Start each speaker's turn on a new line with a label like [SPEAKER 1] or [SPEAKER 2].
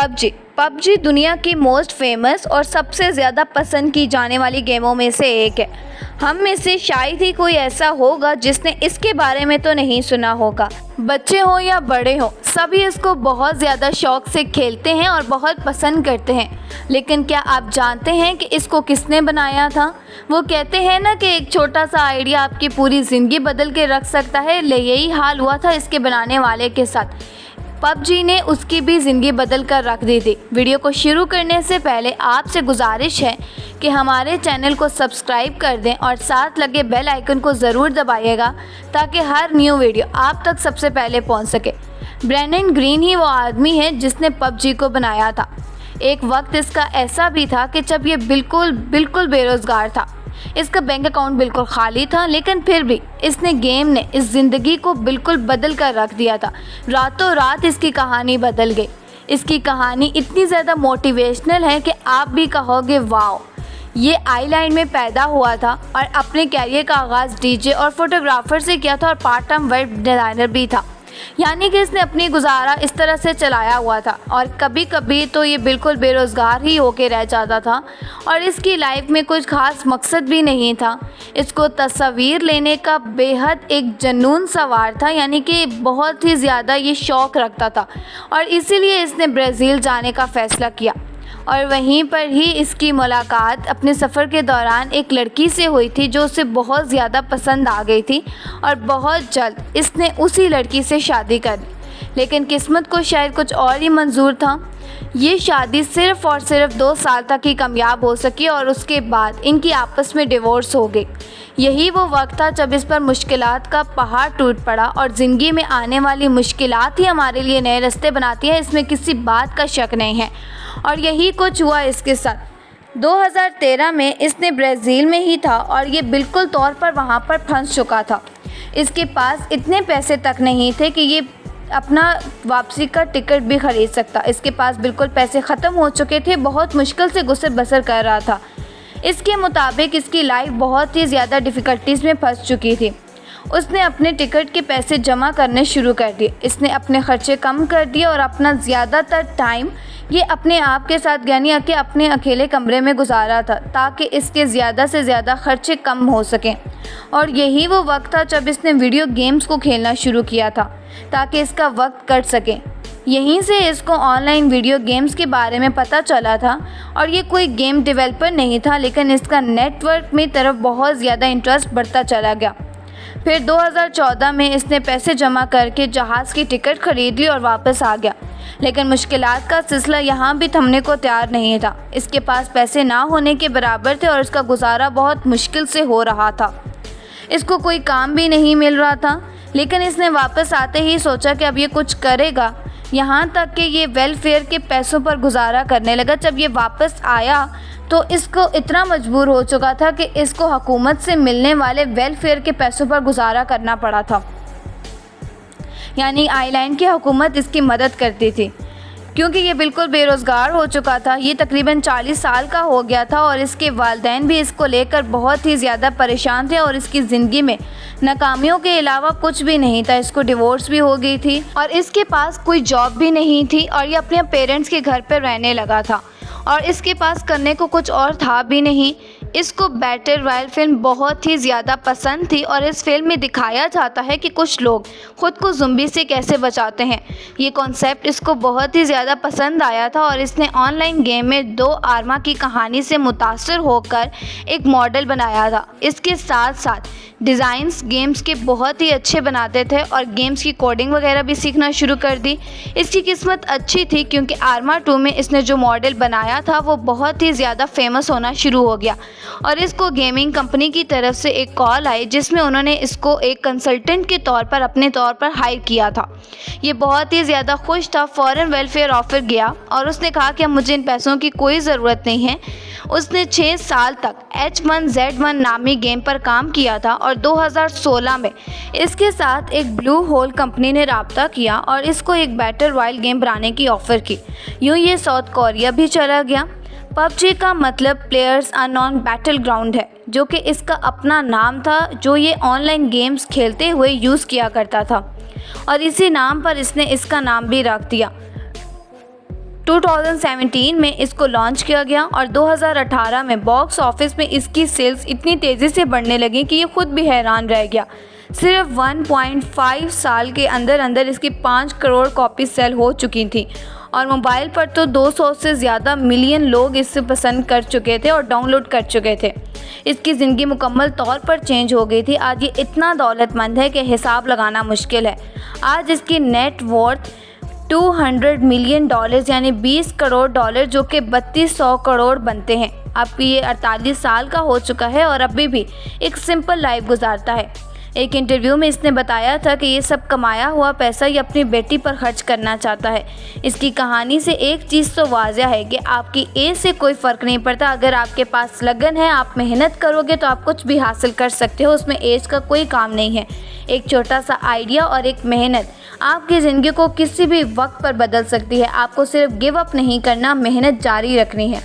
[SPEAKER 1] PUBG दुनिया की most famous और सबसे ज़्यादा पसंद की जाने वाली गेमों में से एक है। हम में से शायद ही कोई ऐसा होगा जिसने इसके बारे में तो नहीं सुना होगा। बच्चे हो या बड़े हो, सभी इसको बहुत ज़्यादा शौक से खेलते हैं और बहुत पसंद करते हैं। लेकिन क्या आप जानते हैं कि इसको किसने बनाया था? वो कहते हैं ना कि एक छोटा सा आइडिया आपकी पूरी ज़िंदगी बदल के रख सकता है। यही हाल हुआ था इसके बनाने वाले के साथ। पबजी ने उसकी भी ज़िंदगी बदल कर रख दी थी। वीडियो को शुरू करने से पहले आपसे गुजारिश है कि हमारे चैनल को सब्सक्राइब कर दें और साथ लगे बेल आइकन को ज़रूर दबाइएगा ताकि हर न्यू वीडियो आप तक सबसे पहले पहुंच सके। ब्रेंडन ग्रीन ही वो आदमी है जिसने पबजी को बनाया था। एक वक्त इसका ऐसा भी था कि जब ये बिल्कुल बेरोज़गार था। इसका बैंक अकाउंट बिल्कुल खाली था, लेकिन फिर भी इसने गेम ने इस ज़िंदगी को बिल्कुल बदल कर रख दिया था। रातों रात इसकी कहानी बदल गई। इसकी कहानी इतनी ज़्यादा मोटिवेशनल है कि आप भी कहोगे वाओ। ये आइलैंड में पैदा हुआ था और अपने कैरियर का आगाज़ डीजे और फोटोग्राफर से किया था और पार्ट टाइम वेब डिज़ाइनर भी था। यानी कि इसने अपनी गुजारा इस तरह से चलाया हुआ था और कभी कभी तो ये बिल्कुल बेरोज़गार ही होके रह जाता था और इसकी लाइफ में कुछ खास मकसद भी नहीं था। इसको तस्वीर लेने का बेहद एक जुनून सवार था, यानी कि बहुत ही ज़्यादा ये शौक़ रखता था और इसीलिए इसने ब्राज़ील जाने का फ़ैसला किया। और वहीं पर ही इसकी मुलाकात अपने सफ़र के दौरान एक लड़की से हुई थी जो उसे बहुत ज़्यादा पसंद आ गई थी और बहुत जल्द इसने उसी लड़की से शादी कर ली। लेकिन किस्मत को शायद कुछ और ही मंजूर था। ये शादी सिर्फ़ और सिर्फ 2 साल तक ही कामयाब हो सकी और उसके बाद इनकी आपस में डिवोर्स हो गई। यही वो वक्त था जब इस पर मुश्किलात का पहाड़ टूट पड़ा और ज़िंदगी में आने वाली मुश्किलात ही हमारे लिए नए रास्ते बनाती है, इसमें किसी बात का शक नहीं है। और यही कुछ हुआ इसके साथ। 2013 में इसने ब्राज़ील में ही था और ये बिल्कुल तौर पर वहाँ पर फंस चुका था। इसके पास इतने पैसे तक नहीं थे कि ये अपना वापसी का टिकट भी ख़रीद सकता। इसके पास बिल्कुल पैसे ख़त्म हो चुके थे, बहुत मुश्किल से गुजर बसर कर रहा था। इसके मुताबिक इसकी लाइफ बहुत ही ज़्यादा डिफ़िकल्टीज़ में फंस चुकी थी। उसने अपने टिकट के पैसे जमा करने शुरू कर दिए। इसने अपने ख़र्चे कम कर दिए और अपना ज़्यादातर टाइम ये अपने आप के साथ यानी कि अपने अकेले कमरे में गुजारा था ताकि इसके ज़्यादा से ज़्यादा ख़र्चे कम हो सकें। और यही वो वक्त था जब इसने वीडियो गेम्स को खेलना शुरू किया था ताकि इसका वक्त कट सके। यहीं से इसको ऑनलाइन वीडियो गेम्स के बारे में पता चला था और ये कोई गेम डेवलपर नहीं था, लेकिन इसका नेटवर्क में तरफ बहुत ज़्यादा इंटरेस्ट बढ़ता चला गया। फिर 2014 में इसने पैसे जमा करके जहाज़ की टिकट खरीद ली और वापस आ गया। लेकिन मुश्किलात का सिलसिला यहाँ भी थमने को तैयार नहीं था। इसके पास पैसे ना होने के बराबर थे और इसका गुजारा बहुत मुश्किल से हो रहा था। इसको कोई काम भी नहीं मिल रहा था, लेकिन इसने वापस आते ही सोचा कि अब ये कुछ करेगा। यहाँ तक कि ये वेलफेयर के पैसों पर गुजारा करने लगा। जब ये वापस आया तो इसको इतना मजबूर हो चुका था कि इसको हुकूमत से मिलने वाले वेलफेयर के पैसों पर गुजारा करना पड़ा था। यानी आइलैंड की हुकूमत इसकी मदद करती थी क्योंकि ये बिल्कुल बेरोज़गार हो चुका था। ये तकरीबन 40 साल का हो गया था और इसके वालिदैन भी इसको लेकर बहुत ही ज़्यादा परेशान थे और इसकी ज़िंदगी में नाकामियों के अलावा कुछ भी नहीं था। इसको डिवोर्स भी हो गई थी और इसके पास कोई जॉब भी नहीं थी और ये अपने पेरेंट्स के घर पर रहने लगा था और इसके पास करने को कुछ और था भी नहीं। इसको बैटल रॉयल फिल्म बहुत ही ज़्यादा पसंद थी और इस फिल्म में दिखाया जाता है कि कुछ लोग ख़ुद को ज़ुम्बी से कैसे बचाते हैं। ये कॉन्सेप्ट इसको बहुत ही ज़्यादा पसंद आया था और इसने ऑनलाइन गेम में 2 आर्मा की कहानी से मुतासर होकर एक मॉडल बनाया था। इसके साथ साथ डिज़ाइंस गेम्स के बहुत ही अच्छे बनाते थे और गेम्स की कोडिंग वगैरह भी सीखना शुरू कर दी। इसकी किस्मत अच्छी थी क्योंकि आर्मा 2 में इसने जो मॉडल बनाया था वो बहुत ही ज़्यादा फेमस होना शुरू हो गया और इसको गेमिंग कंपनी की तरफ से एक कॉल आई जिसमें उन्होंने इसको एक कंसल्टेंट के तौर पर अपने तौर पर हायर किया था। ये बहुत ही ज़्यादा खुश था। फ़ौरन वेलफेयर ऑफर गया और उसने कहा कि अब मुझे इन पैसों की कोई ज़रूरत नहीं है। उसने 6 साल तक H1Z1 नामी गेम पर काम किया था और 2016 में इसके साथ एक ब्लू होल कंपनी ने राब्ता किया और इसको एक बैटल रॉयल गेम बनाने की ऑफ़र की। यूँ ये साउथ कोरिया भी चला गया। पबजी का मतलब प्लेयर्स अननोन बैटल ग्राउंड है, जो कि इसका अपना नाम था जो ये ऑनलाइन गेम्स खेलते हुए यूज़ किया करता था और इसी नाम पर इसने इसका नाम भी रख दिया। 2017 में इसको लॉन्च किया गया और 2018 में बॉक्स ऑफिस में इसकी सेल्स इतनी तेज़ी से बढ़ने लगी कि ये खुद भी हैरान रह गया। सिर्फ 1.5 साल के अंदर अंदर इसकी 5 करोड़ कॉपी सेल हो चुकी थी और मोबाइल पर तो 200 से ज़्यादा मिलियन लोग इसे पसंद कर चुके थे और डाउनलोड कर चुके थे। इसकी ज़िंदगी मुकम्मल तौर पर चेंज हो गई थी। आज ये इतना दौलतमंद है कि हिसाब लगाना मुश्किल है। आज इसकी नेट वर्थ $200 मिलियन यानी 20 करोड़ डॉलर, जो कि 3200 करोड़ बनते हैं। अब ये 48 साल का हो चुका है और अभी भी एक सिंपल लाइफ गुजारता है। एक इंटरव्यू में इसने बताया था कि ये सब कमाया हुआ पैसा ये अपनी बेटी पर खर्च करना चाहता है। इसकी कहानी से एक चीज़ तो वाज़ह है कि आपकी एज से कोई फ़र्क नहीं पड़ता। अगर आपके पास लगन है, आप मेहनत करोगे तो आप कुछ भी हासिल कर सकते हो। उसमें एज का कोई काम नहीं है। एक छोटा सा आइडिया और एक मेहनत आपकी ज़िंदगी को किसी भी वक्त पर बदल सकती है। आपको सिर्फ गिव अप नहीं करना, मेहनत जारी रखनी है।